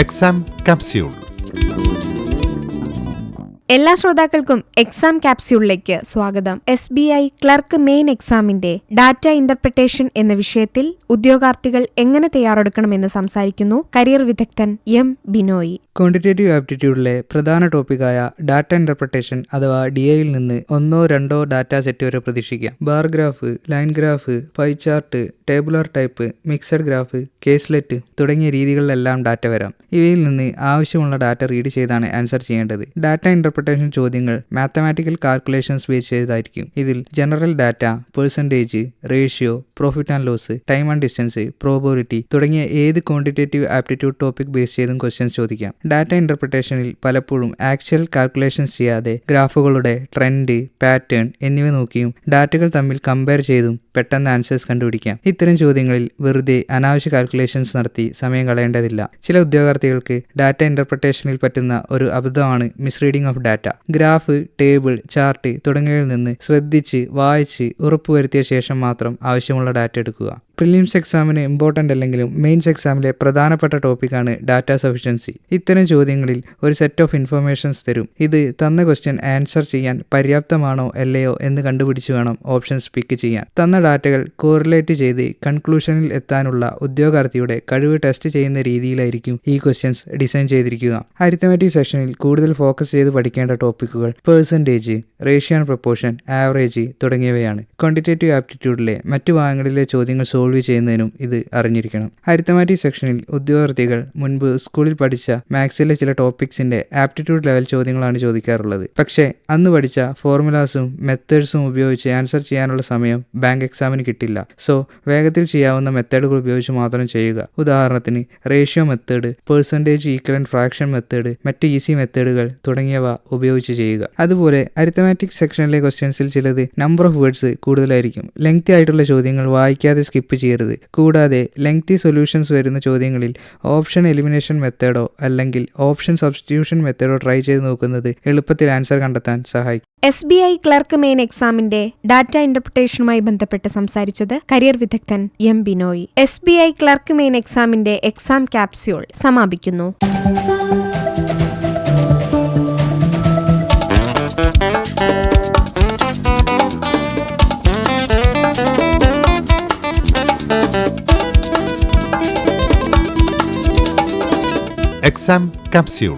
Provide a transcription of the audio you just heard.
Exam capsule. എല്ലാ ശ്രോതാക്കൾക്കും exam ക്യാപ്സ്യൂളിലേക്ക് സ്വാഗതം. SBI ക്ലർക്ക് മെയിൻ എക്സാമിന്റെ ഡാറ്റ ഇന്റർപ്രിട്ടേഷൻ എന്ന വിഷയത്തിൽ ഉദ്യോഗാർത്ഥികൾ എങ്ങനെ തയ്യാറെടുക്കണമെന്ന് സംസാരിക്കുന്നു കരിയർ വിദഗ്ധൻ എം ബിനോയ്. ക്വാണ്ടിറ്റേറ്റീവ് ആപ്റ്റിറ്റ്യൂഡിലെ പ്രധാന ടോപ്പിക്കായ ഡാറ്റ ഇന്റർപ്രിട്ടേഷൻ അഥവാ DIയിൽ നിന്ന് 1-2 ഡാറ്റ സെറ്റ് വരെ പ്രതീക്ഷിക്കാം. Bar graph, line graph, pie chart, tabular type, mixed graph, caselet തുടങ്ങിയ രീതികളിലെല്ലാം ഡാറ്റ വരാം. ഇവയിൽ നിന്ന് ആവശ്യമുള്ള ഡാറ്റ റീഡ് ചെയ്താണ് ആൻസർ ചെയ്യേണ്ടത്. ഡാറ്റ ഇന്റർപ്രിട്ടേഷൻ ചോദ്യങ്ങൾ മാത്തമാറ്റിക്കൽ കാൽക്കുലേഷൻസ് ബേസ് ചെയ്തായിരിക്കും. ഇതിൽ general data, percentage, ratio, profit and loss, time and distance, probability തുടങ്ങിയ ഏത് ക്വാണ്ടിറ്റേറ്റീവ് ആപ്റ്റിറ്റ്യൂഡ് ടോപ്പിക് ബേസ് ചെയ്തും ക്വസ്റ്റ്യൻസ് ചോദിക്കാം. ഡാറ്റ ഇന്റർപ്രിട്ടേഷനിൽ പലപ്പോഴും ആക്ച്വൽ കാൽക്കുലേഷൻസ് ചെയ്യാതെ ഗ്രാഫുകളുടെ ട്രെൻഡ്, പാറ്റേൺ എന്നിവ നോക്കിയും ഡാറ്റകൾ തമ്മിൽ കമ്പയർ ചെയ്തും പെട്ടെന്ന് ആൻസേഴ്സ് കണ്ടുപിടിക്കാം. ഇത്തരം ചോദ്യങ്ങളിൽ വെറുതെ അനാവശ്യ കാൽക്കുലേഷൻസ് നടത്തി സമയം കളയേണ്ടതില്ല. ചില ഉദ്യോഗാർത്ഥികൾക്ക് ഡാറ്റ ഇന്റർപ്രിട്ടേഷനിൽ പറ്റുന്ന ഒരു അബദ്ധമാണ് misreading of data. Graph, table, chart തുടങ്ങിയവയിൽ നിന്ന് ശ്രദ്ധിച്ച് വായിച്ച് ഉറപ്പുവരുത്തിയ ശേഷം മാത്രം ആവശ്യമുള്ള ഡാറ്റ എടുക്കുക. പ്രിലിംസ് എക്സാമിന് ഇമ്പോർട്ടൻ്റ് അല്ലെങ്കിലും മെയിൻസ് എക്സാമിലെ പ്രധാനപ്പെട്ട ടോപ്പിക്കാണ് ഡാറ്റ സഫിഷ്യൻസി. ഇത്തരം ചോദ്യങ്ങളിൽ ഒരു സെറ്റ് ഓഫ് ഇൻഫർമേഷൻസ് തരും. ഇത് തന്ന ക്വസ്റ്റ്യൻ ആൻസർ ചെയ്യാൻ പര്യാപ്തമാണോ അല്ലയോ എന്ന് കണ്ടുപിടിച്ച് വേണം ഓപ്ഷൻസ് പിക്ക് ചെയ്യാൻ. തന്ന ഡാറ്റകൾ കോറിലേറ്റ് ചെയ്ത് കൺക്ലൂഷനിൽ എത്താനുള്ള ഉദ്യോഗാർത്ഥിയുടെ കഴിവ് ടെസ്റ്റ് ചെയ്യുന്ന രീതിയിലായിരിക്കും ഈ ക്വസ്റ്റ്യൻസ് ഡിസൈൻ ചെയ്തിരിക്കുക. അരിത്തമാറ്റിക് സെക്ഷനിൽ കൂടുതൽ ഫോക്കസ് ചെയ്ത് പഠിക്കേണ്ട ടോപ്പിക്കുകൾ percentage, ratio and proportion, average തുടങ്ങിയവയാണ്. ക്വാണ്ടിറ്റേറ്റീവ് ആപ്റ്റിറ്റ്യൂഡിലെ മറ്റു ഭാഗങ്ങളിലെ ചോദ്യങ്ങൾ സോൾവ് ചെയ്യുന്നതിനും ഇത് അറിഞ്ഞിരിക്കണം. അരിത്തമാറ്റിക് സെക്ഷനിൽ ഉദ്യോഗാർത്ഥികൾ മുൻപ് സ്കൂളിൽ പഠിച്ച മാത്സിലെ ചില ടോപ്പിക്സിന്റെ ആപ്റ്റിറ്റ്യൂഡ് ലെവൽ ചോദ്യങ്ങളാണ് ചോദിക്കാറുള്ളത്. പക്ഷേ അന്ന് പഠിച്ച ഫോർമുലാസും മെത്തേഡ്സും ഉപയോഗിച്ച് ആൻസർ ചെയ്യാനുള്ള സമയം ബാങ്ക് എക്സാമിന് കിട്ടില്ല. സോ വേഗത്തിൽ ചെയ്യാവുന്ന മെത്തേഡുകൾ ഉപയോഗിച്ച് മാത്രം ചെയ്യുക. ഉദാഹരണത്തിന് ratio method, percentage equivalent fraction method, മറ്റ് ഈസി മെത്തേഡുകൾ തുടങ്ങിയവ ഉപയോഗിച്ച് ചെയ്യുക. അതുപോലെ അരിത്തമാറ്റിക് സെക്ഷനിലെ ക്വസ്റ്റ്യൻസിൽ ചിലത് നമ്പർ ഓഫ് വേർഡ്സ് കൂടുതലായിരിക്കും. ലെങ്തി ആയിട്ടുള്ള ചോദ്യങ്ങൾ വായിക്കാതെ സ്കിപ്പ് ചെയ്യരുത്. കൂടാതെ ലെങ്തി സൊല്യൂഷൻസ് വരുന്ന ചോദ്യങ്ങളിൽ ഓപ്ഷൻ എലിമിനേഷൻ മെത്തേഡോ അല്ലെങ്കിൽ ഓപ്ഷൻ സബ്സ്റ്റിറ്റ്യൂഷൻ മെത്തേഡോ ട്രൈ ചെയ്ത് നോക്കുന്നത് എളുപ്പത്തിൽ ആൻസർ കണ്ടെത്താൻ സഹായിക്കും. SBI ക്ലർക്ക് മെയിൻ എക്സാമിന്റെ ഡാറ്റ ഇന്റർപ്രിട്ടേഷനുമായി ബന്ധപ്പെട്ട് സംസാരിച്ചത് കരിയർ വിദഗ്ധൻ M Binoy. SBI clerk main എക്സാമിന്റെ എക്സാം ക്യാപ്സ്യൂൾ സമാപിക്കുന്നു. Exam capsule.